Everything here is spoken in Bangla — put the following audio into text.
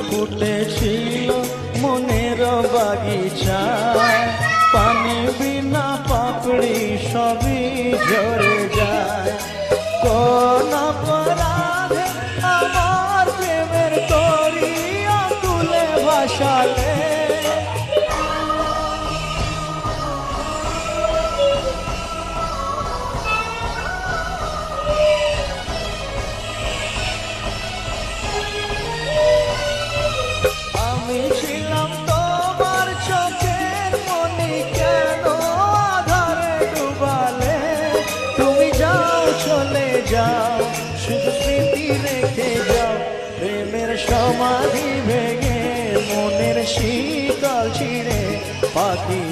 ফুটেছিল মনের বাগিচায়, পানি বিনা পাপড়ি সবই ঝরে যায়। কোন অপরাধে আমার প্রেমের তরিয়া তুলে ভাসালে, আমি ছিলাম তোমার চোখের মনি, কেন আধারে ডুবালে? তুমি যাও চলে যাও, শুধু স্মৃতি রেখে যাও। প্রেমের সমাধি ভেঙে মনের শীতল ছিঁড়ে পাখি